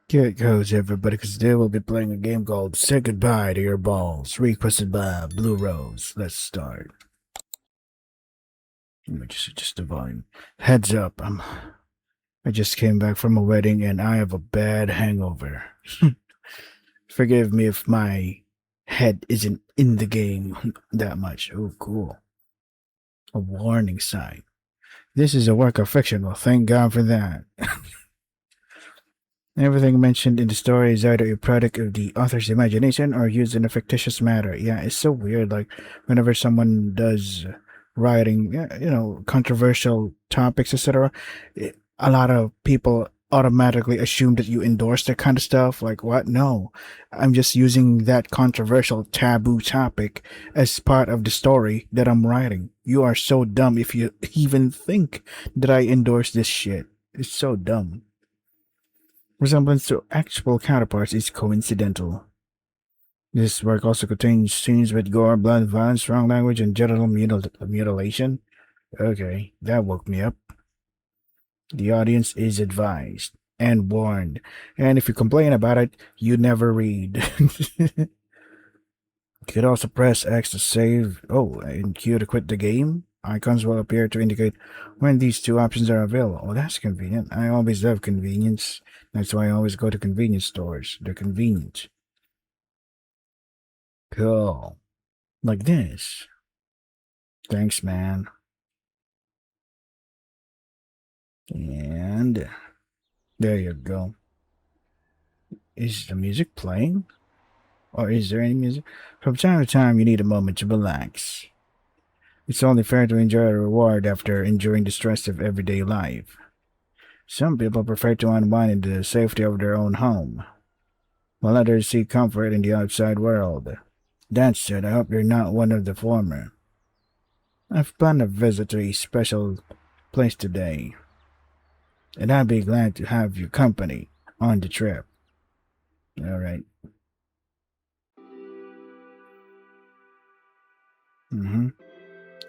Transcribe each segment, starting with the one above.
Get goes everybody, because today we'll be playing a game called Say Goodbye to Your Balls, requested by Blue Rose. Let's start. Let me just adjust the volume. Heads up, I just came back from a wedding and I have a bad hangover. Forgive me if my head isn't in the game that much. Oh, cool. A warning sign. This is a work of fiction. Well, thank God for that. Everything mentioned in the story is either a product of the author's imagination or used in a fictitious matter. Yeah, it's so weird. Like, whenever someone does writing, controversial topics, etc., a lot of people automatically assume that you endorse that kind of stuff. Like, what? No. I'm just using that controversial taboo topic as part of the story that I'm writing. You are so dumb if you even think that I endorse this shit. It's so dumb. Resemblance to actual counterparts is coincidental. This work also contains scenes with gore, blood, violence, strong language, and genital mutilation. Okay, that woke me up. The audience is advised and warned. And if you complain about it, you never read. You could also press X to save. Oh, and Q to quit the game. Icons will appear to indicate when these two options are available. Oh, that's convenient. I always love convenience. That's why I always go to convenience stores. They're convenient. Cool. Like this. Thanks, man. And there you go. Is the music playing? Or is there any music? From time to time, you need a moment to relax. It's only fair to enjoy a reward after enduring the stress of everyday life. Some people prefer to unwind in the safety of their own home, while others seek comfort in the outside world. That said, I hope you're not one of the former. I've planned a visit to a special place today, and I'd be glad to have your company on the trip. Alright.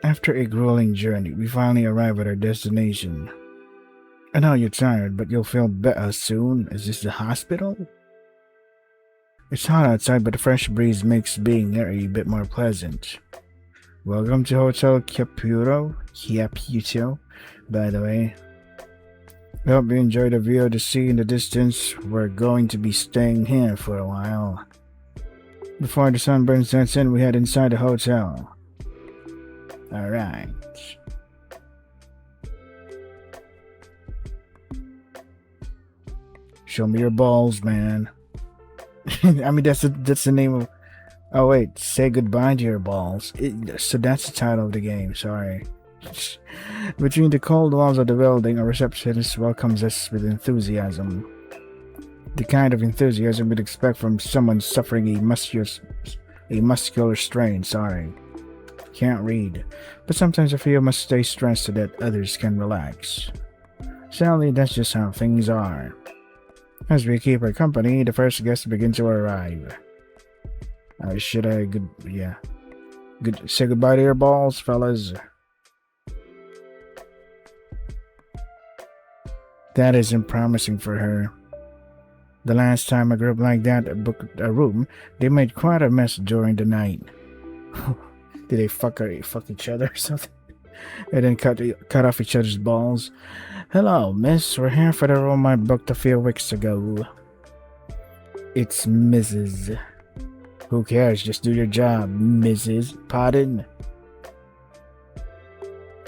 After a grueling journey, we finally arrive at our destination. I know you're tired, but you'll feel better soon. Is this the hospital? It's hot outside, but the fresh breeze makes being here a bit more pleasant. Welcome to Hotel Caputo, by the way. I hope you enjoy the view of the sea in the distance. We're going to be staying here for a while. Before the sunburn sets in, we head inside the hotel. Alright. Show me your balls, man. I mean, that's the name of... Oh, wait. Say goodbye to your balls. So that's the title of the game. Sorry. Between the cold walls of the building, a receptionist welcomes us with enthusiasm. The kind of enthusiasm we'd expect from someone suffering a muscular strain. Sorry. Can't read. But sometimes I feel I must stay stressed so that others can relax. Sadly, that's just how things are. As we keep our company, the first guests begin to arrive. Say goodbye to your balls, fellas. That isn't promising for her. The last time a group like that booked a room, they made quite a mess during the night. Did they fuck each other or something? And then cut off each other's balls. Hello, miss. We're here for the room I booked a few weeks ago. It's Mrs. Who cares? Just do your job, Mrs. Pardon?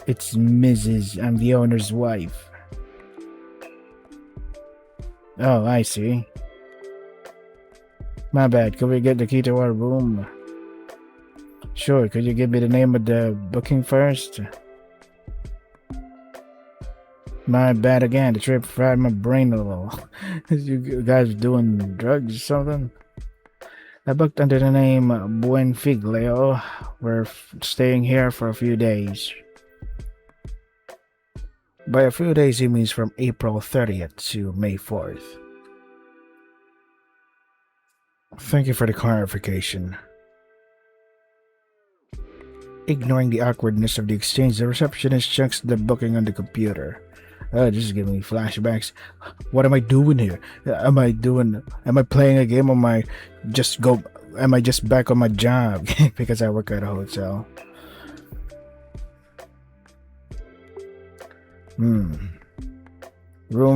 It's Mrs. I'm the owner's wife. Oh, I see. My bad. Could we get the key to our room? Sure. Could you give me the name of the booking first? My bad again. The trip fried my brain a little. You guys doing drugs or something? I booked under the name Buenfiglio. We're staying here for a few days. By a few days, he means from April 30th to May 4th. Thank you for the clarification. Ignoring the awkwardness of the exchange, the receptionist checks the booking on the computer. This is giving me flashbacks. What am I doing here? Am I playing a game or am I just back on my job? Because I work at a hotel. Room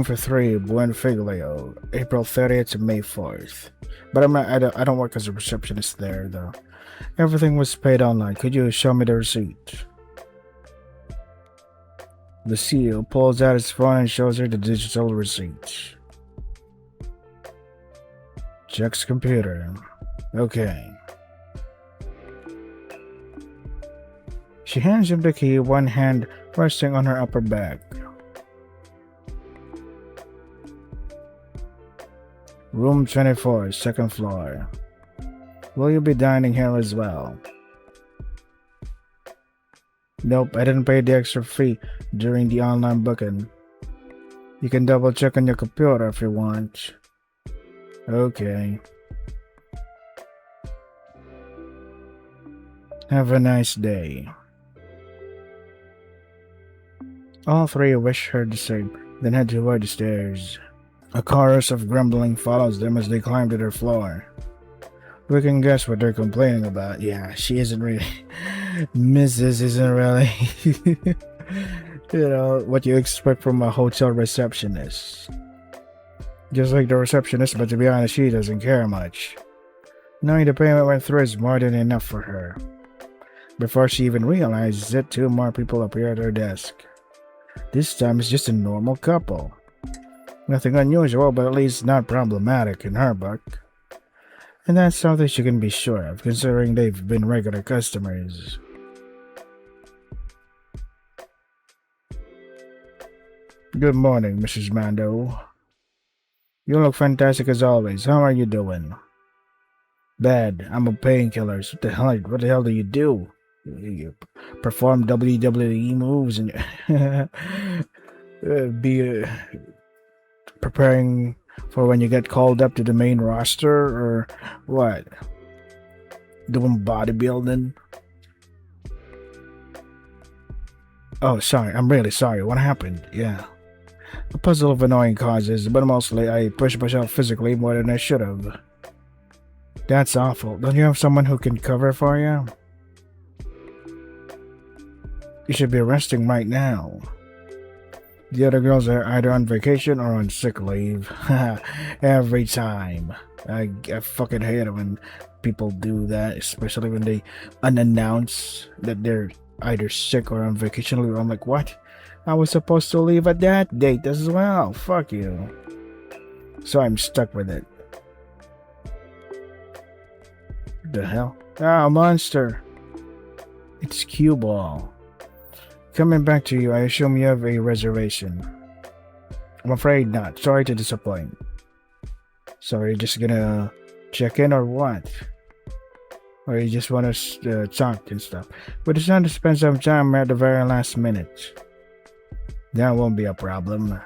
for 3, Buen Figlio, April 30th to May 4th. But I don't work as a receptionist there, though. Everything was paid online. Could you show me the receipt? The CEO pulls out his phone and shows her the digital receipt. Checks computer. Okay. She hands him the key, one hand resting on her upper back. Room 24, second floor. Will you be dining here as well? Nope, I didn't pay the extra fee during the online booking. You can double check on your computer if you want. Okay. Have a nice day. All three wish her the same, then head toward the stairs. A chorus of grumbling follows them as they climb to their floor. We can guess what they're complaining about. Yeah, she isn't really... Mrs. isn't really... what you expect from a hotel receptionist. Just like the receptionist, but to be honest, she doesn't care much. Knowing the payment went through is more than enough for her. Before she even realizes it, 2 more people appear at her desk. This time it's just a normal couple. Nothing unusual, but at least not problematic in her book. And that's something she can be sure of, considering they've been regular customers. Good morning, Mrs. Mando. You look fantastic as always. How are you doing? Bad. I'm on painkillers. What the hell do you do? You perform WWE moves and be preparing for when you get called up to the main roster, or what? Doing bodybuilding? Oh, sorry. I'm really sorry. What happened? Yeah. A puzzle of annoying causes, but mostly I pushed myself physically more than I should have. That's awful. Don't you have someone who can cover for you? You should be resting right now. The other girls are either on vacation or on sick leave. Every time. I fucking hate it when people do that, especially when they unannounce that they're either sick or on vacation leave. I'm like, what? I was supposed to leave at that date as well. Fuck you. So I'm stuck with it. What the hell? Ah, monster. It's cue ball. Coming back to you, I assume you have a reservation. I'm afraid not. Sorry to disappoint. So are you just gonna check in or what? Or you just want to talk and stuff? But it's not to spend some time at the very last minute. That won't be a problem.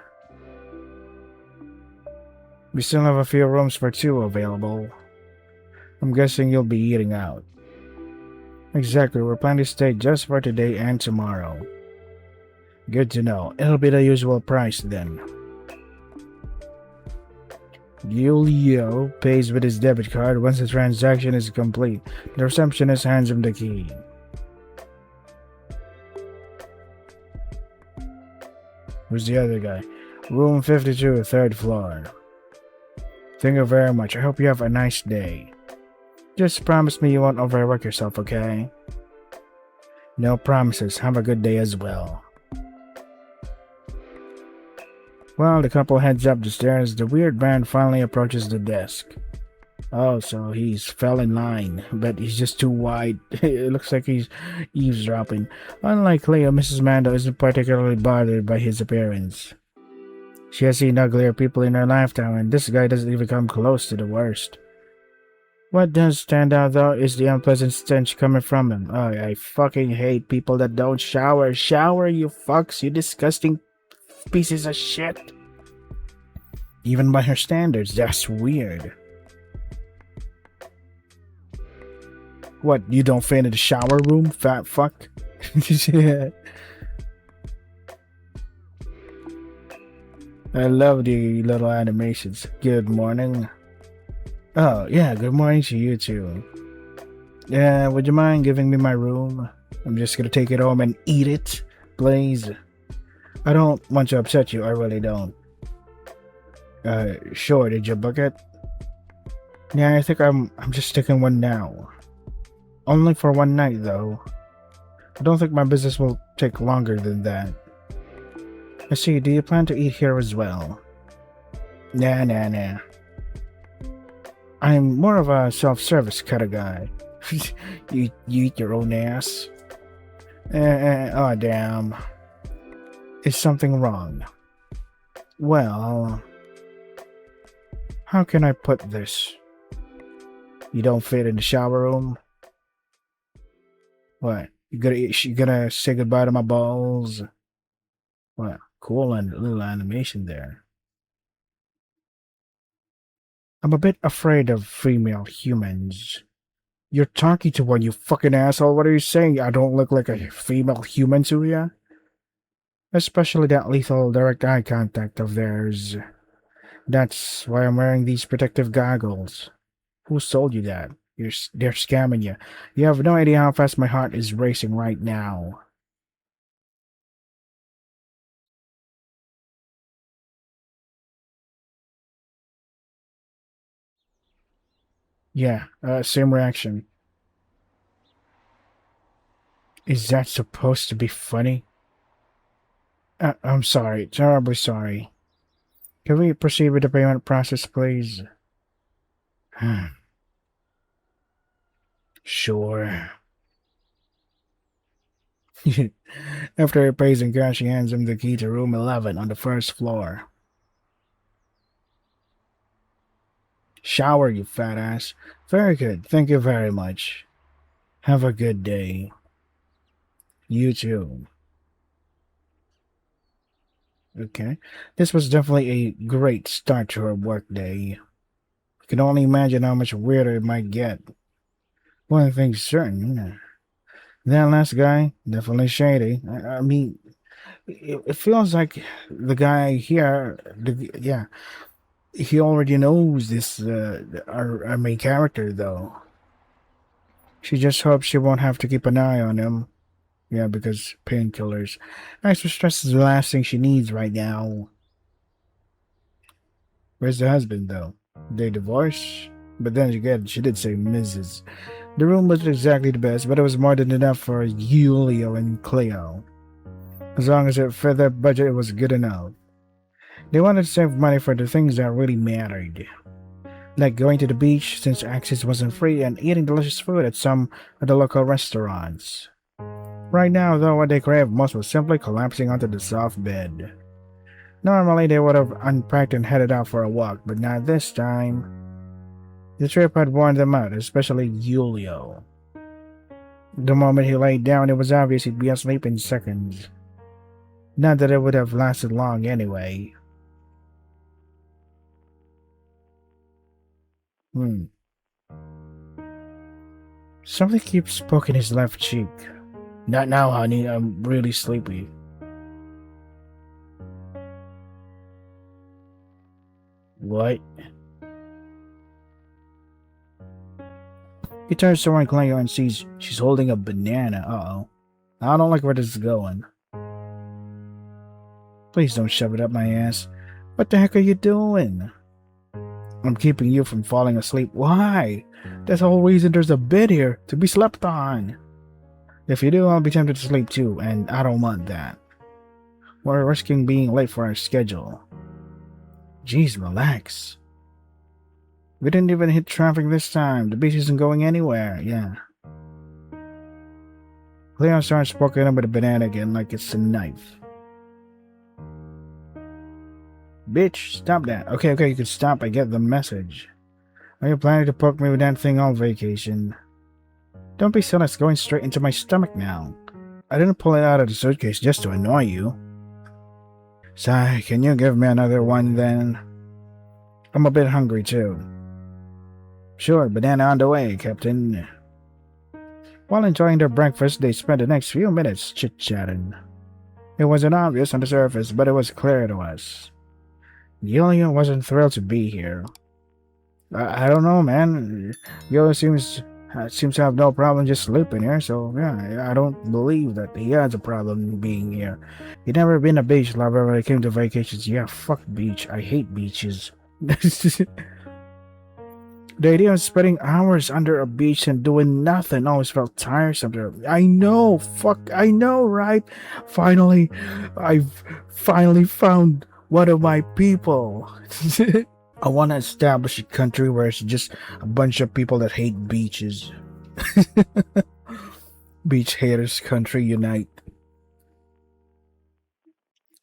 We still have a few rooms for 2 available. I'm guessing you'll be eating out. Exactly, we're planning to stay just for today and tomorrow. Good to know. It'll be the usual price then. Julio pays with his debit card. Once the transaction is complete, the receptionist hands him the key. Who's the other guy? Room 52, 3rd floor. Thank you very much. I hope you have a nice day. Just promise me you won't overwork yourself, okay? No promises. Have a good day as well. While the couple heads up the stairs, the weird man finally approaches the desk. Oh, so he's fell in line, but he's just too wide. It looks like he's eavesdropping. Unlike Leo, Mrs. Mando isn't particularly bothered by his appearance. She has seen uglier people in her lifetime, and this guy doesn't even come close to the worst. What does stand out, though, is the unpleasant stench coming from him. Oh, I fucking hate people that don't shower. Shower, you fucks, you disgusting pieces of shit. Even by her standards, that's weird. What, you don't fit in the shower room, fat fuck? I love the little animations. Good morning. Oh, yeah, good morning to you too. Yeah, would you mind giving me my room? I'm just gonna take it home and eat it, please. I don't want to upset you, I really don't. Sure, did you book it? Yeah, I think I'm just taking one now. Only for one night though. I don't think my business will take longer than that. I see, do you plan to eat here as well? Nah. I'm more of a self-service kind of guy. You eat your own ass? Oh damn. Is something wrong? Well, how can I put this? You don't fit in the shower room? What? You gonna say goodbye to my balls? What? Cool and little animation there. I'm a bit afraid of female humans. You're talking to one, you fucking asshole. What are you saying? I don't look like a female human to you? Especially that lethal direct eye contact of theirs. That's why I'm wearing these protective goggles. Who sold you that? They're scamming you. You have no idea how fast my heart is racing right now. Yeah, same reaction. Is that supposed to be funny? I'm sorry, terribly sorry. Can we proceed with the payment process, please? Sure. After he pays in cash, she hands him the key to room 11 on the first floor. Shower, you fat ass. Very good. Thank you very much. Have a good day. You too. Okay. This was definitely a great start to her workday. I can only imagine how much weirder it might get. One thing's certain. That last guy, definitely shady. I mean, it feels like the guy here, yeah, he already knows this, our main character, though. She just hopes she won't have to keep an eye on him. Yeah, because painkillers. Extra stress is the last thing she needs right now. Where's the husband, though? They divorced? But then again, she did say Mrs. The room wasn't exactly the best, but it was more than enough for Julio and Cleo. As long as it fit their budget, it was good enough. They wanted to save money for the things that really mattered. Like going to the beach since access wasn't free and eating delicious food at some of the local restaurants. Right now, though, what they crave most was simply collapsing onto the soft bed. Normally, they would have unpacked and headed out for a walk, but not this time. The trip had worn them out, especially Julio. The moment he laid down, it was obvious he'd be asleep in seconds. Not that it would have lasted long anyway. Hmm. Something keeps poking his left cheek. Not now, honey. I'm really sleepy. What? He turns to Cleo and sees she's holding a banana. Uh-oh. I don't like where this is going. Please don't shove it up my ass. What the heck are you doing? I'm keeping you from falling asleep. Why? That's the whole reason there's a bed here, to be slept on. If you do, I'll be tempted to sleep too, and I don't want that. We're risking being late for our schedule. Jeez, relax. We didn't even hit traffic this time. The beach isn't going anywhere. Yeah. Cleo starts poking him with a banana again like it's a knife. Bitch, stop that. Okay, you can stop. I get the message. Are you planning to poke me with that thing all vacation? Don't be silly, it's going straight into my stomach now. I didn't pull it out of the suitcase just to annoy you. Sigh, can you give me another one then? I'm a bit hungry too. Sure, banana on the way, Captain. While enjoying their breakfast, they spent the next few minutes chit-chatting. It wasn't obvious on the surface, but it was clear to us. Yulia wasn't thrilled to be here. I don't know, man. Yulia seems to have no problem just sleeping here, so yeah, I don't believe that he has a problem being here. He never been a beach lover when it came to vacations. Yeah, fuck beach. I hate beaches. The idea of spending hours under a beach and doing nothing always felt tiresome. I know, I know, right? Finally, I've finally found one of my people. I want to establish a country where it's just a bunch of people that hate beaches. Beach haters country unite.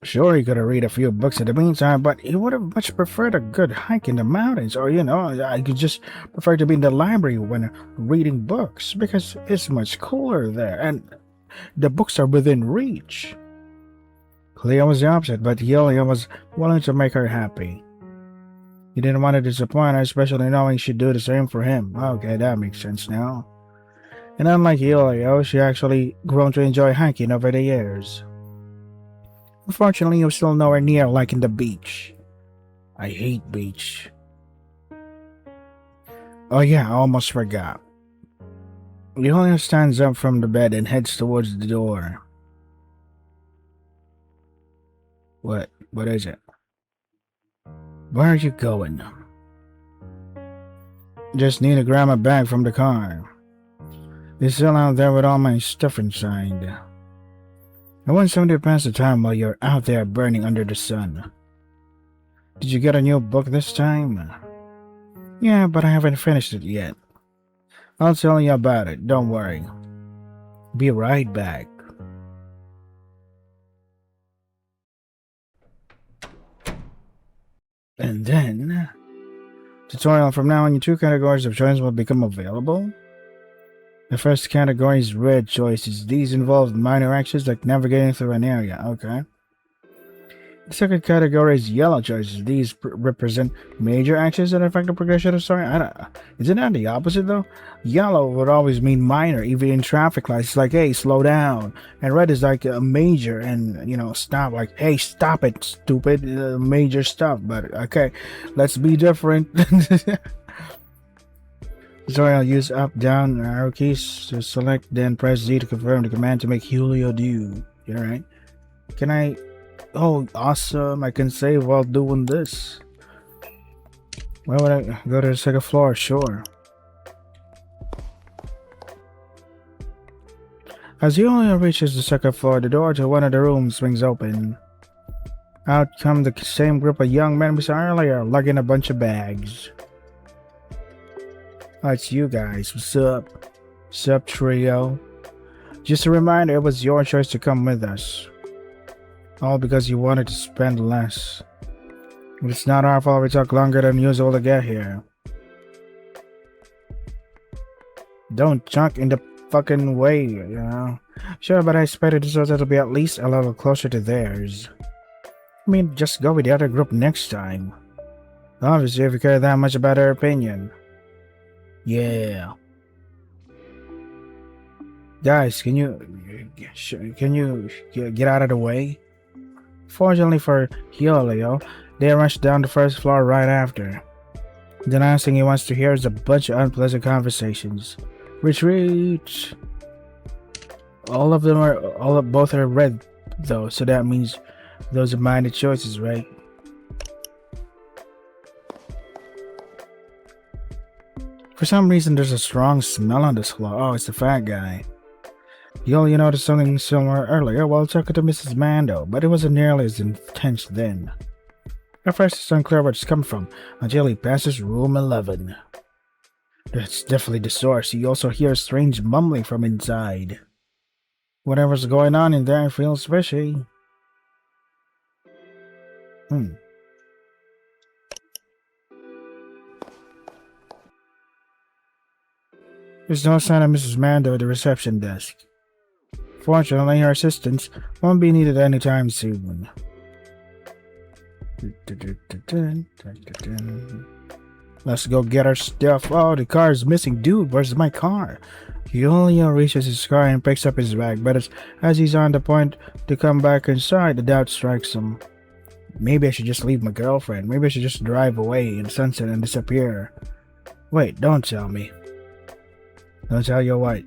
Sure, he could have read a few books in the meantime, but he would have much preferred a good hike in the mountains, or I could just prefer to be in the library when reading books because it's much cooler there and the books are within reach. Cleo was the opposite, but Yulia was willing to make her happy. He didn't want to disappoint her, especially knowing she'd do the same for him. Okay, that makes sense now. And unlike Yulia, she actually grown to enjoy hiking over the years. Unfortunately, he was still nowhere near liking the beach. I hate beach. Oh yeah, I almost forgot. Yulia stands up from the bed and heads towards the door. What? What is it? Where are you going? Just need to grab my bag from the car. It's still out there with all my stuff inside. I want something to pass the time while you're out there burning under the sun. Did you get a new book this time? Yeah, but I haven't finished it yet. I'll tell you about it, don't worry. Be right back. And then... Tutorial: from now on, your two categories of choice will become available. The first category is red choices. These involve minor actions like navigating through an area. Okay. The second category is yellow choices. These represent major actions that affect the progression of the story. Isn't that the opposite though? Yellow would always mean minor, even in traffic lights. It's like, hey, slow down. And red is like a major and, stop. Like, hey, stop it, stupid. Major stuff. But okay, let's be different. Tutorial: use up, down arrow keys to select, then press Z to confirm the command to make Julio do. Alright. Can I... Oh, awesome. I can save while doing this. Where would I go to the second floor? Sure. As Julio reaches the second floor, the door to one of the rooms swings open. Out come the same group of young men we saw earlier, lugging a bunch of bags. Oh, it's you guys. What's up? What's up, trio? Just a reminder, it was your choice to come with us. All because you wanted to spend less. It's not our fault we took longer than usual to get here. Don't junk in the fucking way. Sure, but I expected this hotel to be at least a level closer to theirs. I mean, just go with the other group next time. Obviously, if you care that much about their opinion. Yeah. Guys, can you get out of the way? Fortunately for Julio, they rushed down the first floor right after. The last thing he wants to hear is a bunch of unpleasant conversations. Retreat! Both are red though, so that means those are minor choices, right? For some reason, there's a strong smell on this floor. Oh, it's the fat guy. You noticed something similar earlier while talking to Mrs. Mando, but it wasn't nearly as intense then. At first, it's unclear where it's coming from until he passes room 11. That's definitely the source. He also hears strange mumbling from inside. Whatever's going on in there feels fishy. There's no sign of Mrs. Mando at the reception desk. Fortunately, her assistance won't be needed anytime soon. Let's go get our stuff. Oh, the car is missing. Dude, where's my car? Julio reaches his car and picks up his bag, but as he's on the point to come back inside, the doubt strikes him. Maybe I should just leave my girlfriend. Maybe I should just drive away in the sunset and disappear. Wait, don't tell me. Don't tell your what?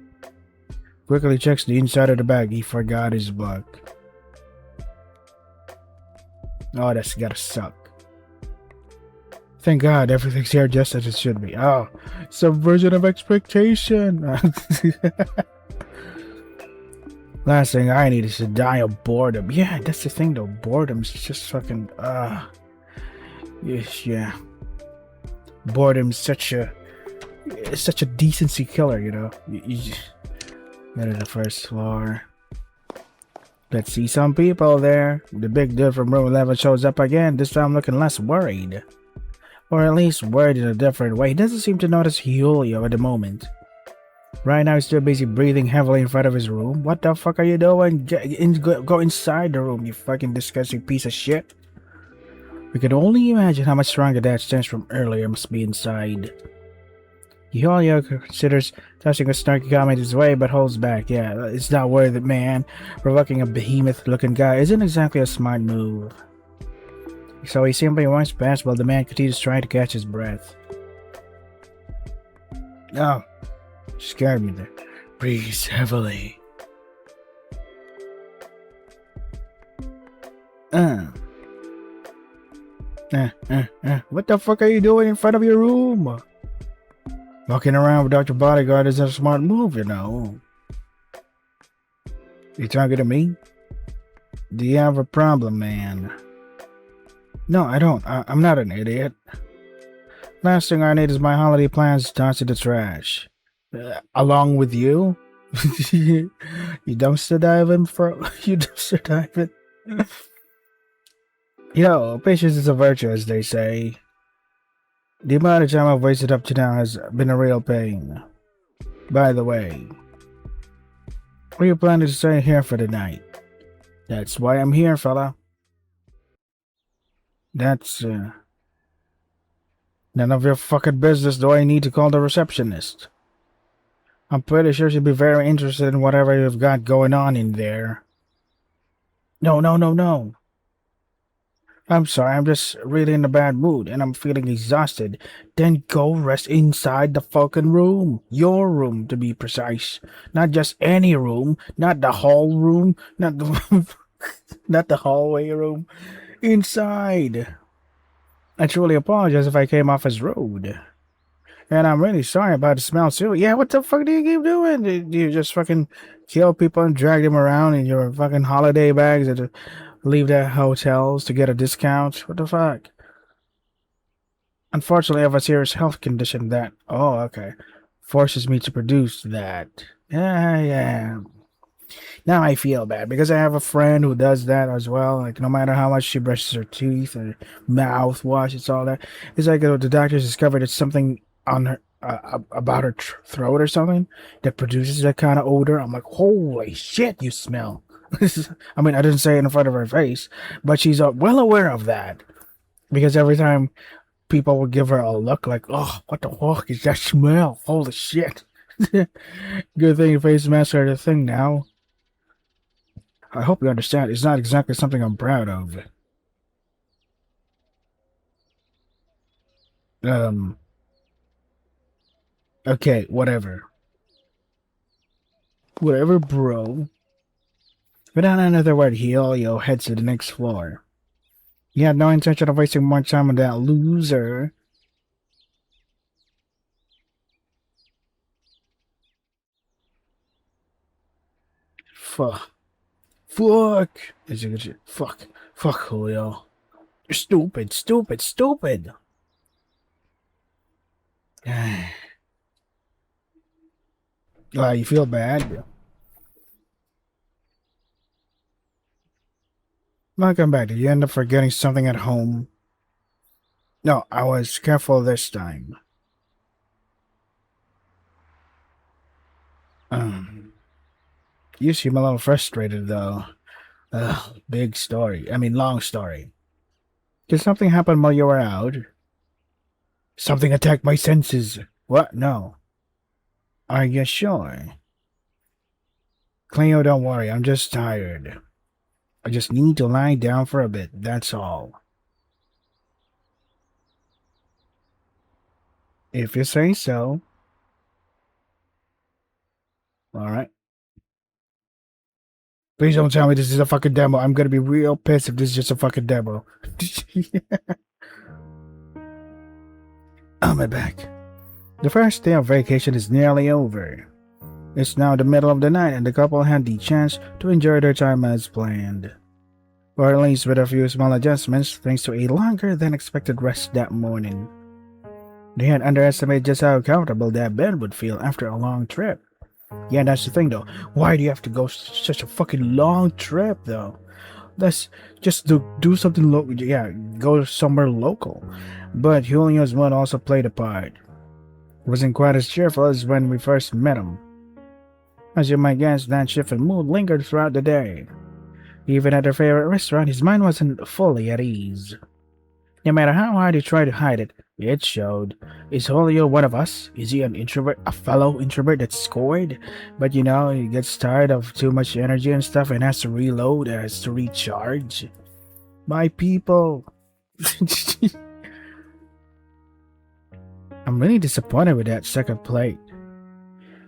Quickly checks the inside of the bag. He forgot his book. Oh, that's gotta suck. Thank God everything's here just as it should be. Oh, subversion of expectation. Last thing I need is to die of boredom. Yeah, that's the thing though. Boredom's just fucking, yes, yeah. Boredom's it's such a decency killer, you know. You just go to the first floor. Let's see some people there. The big dude from room 11 shows up again, this time looking less worried. Or at least worried in a different way. He doesn't seem to notice Julio at the moment. Right now he's still busy breathing heavily in front of his room. What the fuck are you doing? Go inside the room, you fucking disgusting piece of shit. We can only imagine how much stronger that stench from earlier must be inside. Julio considers tossing a snarky comment his way, but holds back. Yeah, it's not worth it, man. Provoking a behemoth-looking guy isn't exactly a smart move. So he simply walks past while the man continues trying to catch his breath. Oh, scared me there. Breathe heavily. What the fuck are you doing in front of your room? Walking around without your bodyguard isn't a smart move, you know. You talking to me? Do you have a problem, man? No, I don't. I'm not an idiot. Last thing I need is my holiday plans tossed in the trash. Along with you? You dumpster diving for you dumpster diving? You know, patience is a virtue, as they say. The amount of time I've wasted up to now has been a real pain. By the way, are you planning to stay here for the night? That's why I'm here, fella. That's, none of your fucking business do I need to call the receptionist. I'm pretty sure she'd be very interested in whatever you've got going on in there. No. I'm sorry, I'm just really in a bad mood and I'm feeling exhausted. Then go rest inside the fucking room. Your room, to be precise. Not just any room. Not the hall room. Not the, not the hallway room. Inside. I truly apologize if I came off as rude. And I'm really sorry about the smell too. Yeah, what the fuck do you keep doing? Do you just fucking kill people and drag them around in your fucking holiday bags and leave their hotels to get a discount? What the fuck? Unfortunately, I have a serious health condition that, oh, okay, forces me to produce that. Yeah. Now I feel bad because I have a friend who does that as well. Like, no matter how much she brushes her teeth or mouthwash, it's all that. It's like the doctors discovered it's something on her, about her throat or something that produces that kind of odor. I'm like, holy shit, you smell. I mean, I didn't say it in front of her face, but she's well aware of that because every time people would give her a look like, oh, what the fuck is that smell? Holy shit. Good thing face masks are the thing now. I hope you understand, it's not exactly something I'm proud of. Okay, whatever. Whatever, bro. Without another word, Helio heads to the next floor. He had no intention of wasting more time on that loser. Fuck. Fuck, Julio. You're stupid. You feel bad? Welcome back. Did you end up forgetting something at home? No, I was careful this time. You seem a little frustrated, though. Big story. I mean, long story. Did something happen while you were out? Something attacked my senses. What? No. Are you sure? Cleo, don't worry. I'm just tired. I just need to lie down for a bit. That's all. If you say so. Alright. Please don't tell me this is a fucking demo. I'm gonna be real pissed if this is just a fucking demo. Oh, my back. The first day of vacation is nearly over. It's now the middle of the night and the couple had the chance to enjoy their time as planned. Or at least with a few small adjustments thanks to a longer than expected rest that morning. They had underestimated just how comfortable that bed would feel after a long trip. Yeah, that's the thing though. Why do you have to go such a fucking long trip though? Let's just do something local. Yeah, go somewhere local. But Julio's mood also played a part. He wasn't quite as cheerful as when we first met him. As you might guess, that shift in mood lingered throughout the day. Even at their favorite restaurant, his mind wasn't fully at ease. No matter how hard he tried to hide it, it showed. Is Julio one of us? Is he an introvert, a fellow introvert that scored? But he gets tired of too much energy and stuff and has to reload, has to recharge. My people. I'm really disappointed with that second plate.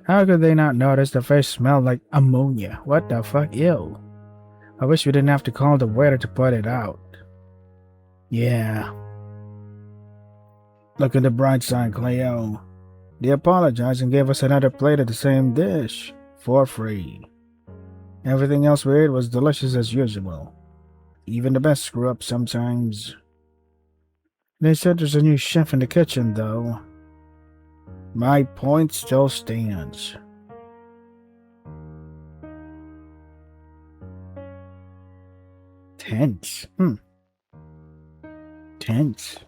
How could they not notice the fish smelled like ammonia? What the fuck? Ew. I wish we didn't have to call the waiter to put it out. Yeah. Look at the bright side, Cleo. They apologized and gave us another plate of the same dish. For free. Everything else we ate was delicious as usual. Even the best screw up sometimes. They said there's a new chef in the kitchen, though. My point still stands. Tense. Tense.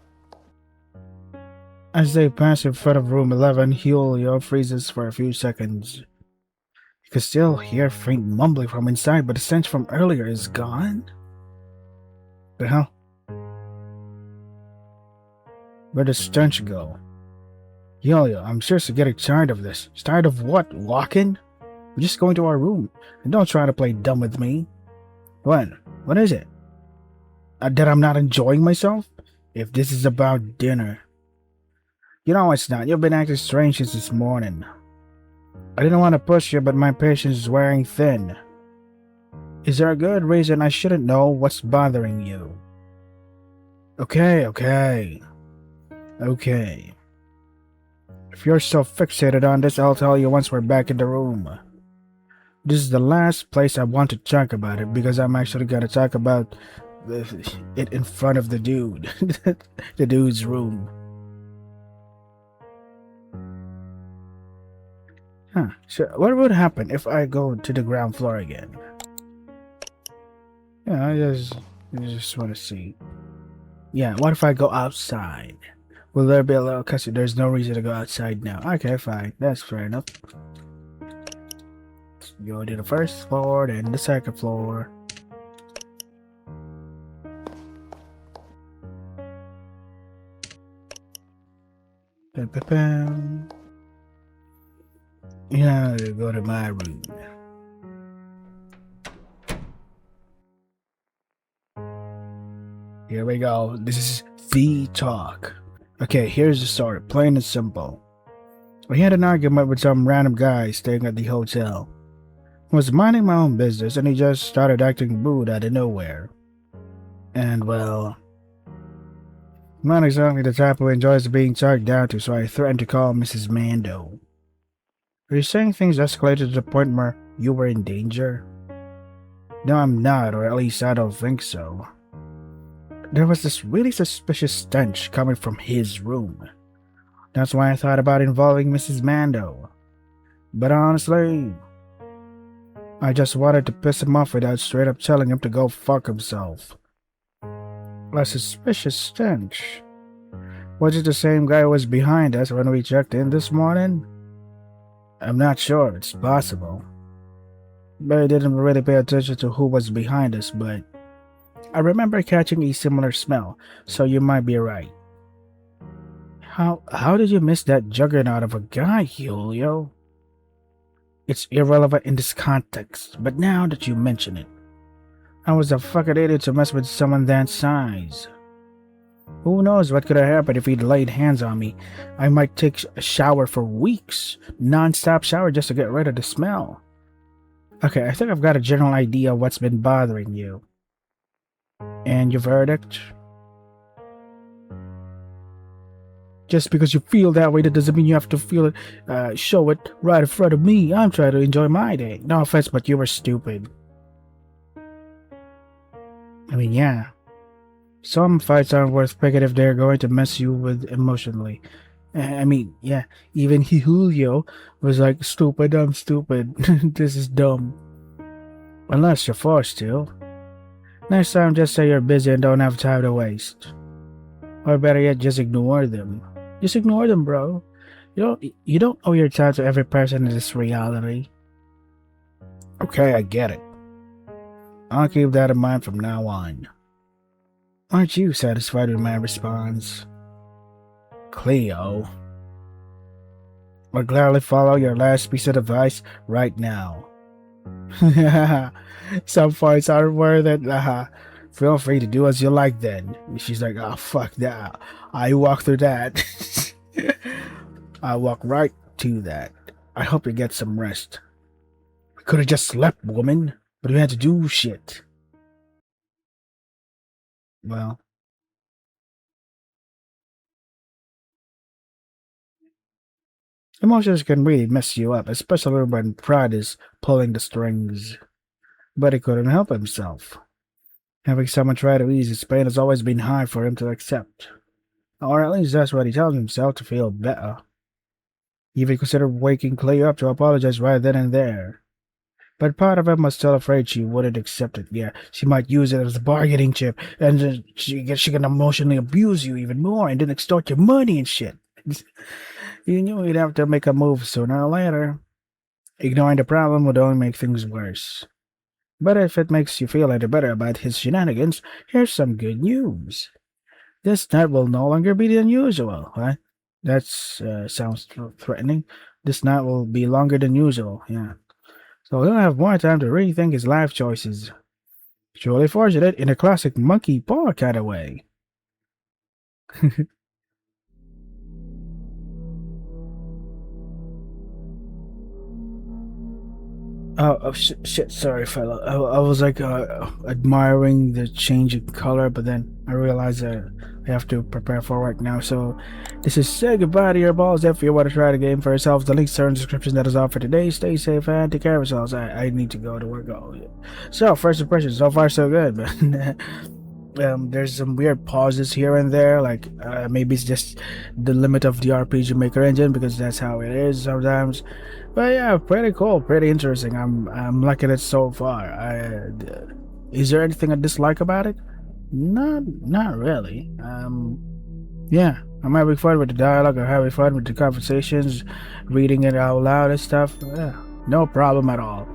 As they pass in front of room 11, Julio freezes for a few seconds. You can still hear faint mumbling from inside, but the stench from earlier is gone? The hell? Where'd the stench go? Julio, I'm seriously getting tired of this. Tired of what? Walking? We're just going to our room. And don't try to play dumb with me. What? What is it? That I'm not enjoying myself? If this is about dinner. You know it's not. You've been acting strange since this morning. I didn't want to push you, but my patience is wearing thin. Is there a good reason I shouldn't know what's bothering you? Okay. If you're so fixated on this, I'll tell you once we're back in the room. This is the last place I want to talk about it because I'm actually gonna talk about it in front of the dude. The dude's room. Huh. So what would happen if I go to the ground floor again? Yeah, I just want to see. Yeah, what if I go outside? Will there be a little cussing? There's no reason to go outside now. Okay, fine. That's fair enough. Let's go to the first floor, then the second floor. Bam, bam, bam. Yeah, go to my room. Here we go. This is the talk. Okay, here's the story. Plain and simple. We had an argument with some random guy staying at the hotel. I was minding my own business and he just started acting rude out of nowhere. And well, I'm not exactly the type who enjoys being talked down to, so I threatened to call Mrs. Mando. Are you saying things escalated to the point where you were in danger? No, I'm not, or at least I don't think so. There was this really suspicious stench coming from his room. That's why I thought about involving Mrs. Mando. But honestly, I just wanted to piss him off without straight up telling him to go fuck himself. A suspicious stench. Was it the same guy who was behind us when we checked in this morning? I'm not sure, it's possible. But I didn't really pay attention to who was behind us, but I remember catching a similar smell, so you might be right. How did you miss that juggernaut of a guy, Julio? It's irrelevant in this context, but now that you mention it, I was a fucking idiot to mess with someone that size. Who knows what could have happened if he'd laid hands on me? I might take a shower for weeks. Non-stop shower just to get rid of the smell. Okay, I think I've got a general idea of what's been bothering you. And your verdict? Just because you feel that way, that doesn't mean you have to feel it, show it right in front of me. I'm trying to enjoy my day. No offense, but you were stupid. I mean, yeah. Some fights aren't worth picking if they're going to mess you with emotionally. I mean, yeah, even Julio was like, stupid, I'm stupid. This is dumb. Unless you're forced to. Next time, just say you're busy and don't have time to waste. Or better yet, just ignore them. Just ignore them, bro. You don't owe your time to every person in this reality. Okay, I get it. I'll keep that in mind from now on. Aren't you satisfied with my response? Cleo. I'll gladly follow your last piece of advice right now. Some fights are worth it. Feel free to do as you like then. She's like, oh, fuck that. I walk through that. I walk right to that. I hope you get some rest. We could have just slept, woman, but we had to do shit. Well, emotions can really mess you up, especially when pride is pulling the strings. But he couldn't help himself. Having someone try to ease his pain has always been hard for him to accept. Or at least that's what he tells himself to feel better. He even considered waking Clay up to apologize right then and there. But part of him was still afraid she wouldn't accept it. Yeah, she might use it as a bargaining chip, and then she can emotionally abuse you even more and then extort your money and shit. You knew he'd have to make a move sooner or later. Ignoring the problem would only make things worse. But if it makes you feel any better about his shenanigans, here's some good news. This night will no longer be the unusual, huh? That sounds threatening. This night will be longer than usual, yeah. So he'll have more time to rethink his life choices. Truly fortunate in a classic monkey paw kind of way. Shit, sorry, fella. I was like admiring the change in color, but then I realized that I have to prepare for work now. So this is say goodbye to your balls. If you want to try the game for yourselves, the links are in the description that is all for today. Stay safe and take care of yourselves. I need to go to work. Oh, yeah. So first impressions, so far so good, but there's some weird pauses here and there, like maybe it's just the limit of the RPG Maker engine because that's how it is sometimes. But yeah, pretty cool, pretty interesting. I'm liking it so far. Is there anything I dislike about it? Not really. Yeah, I'm having fun with the dialogue. I'm having fun with the conversations, reading it out loud and stuff. Yeah, no problem at all.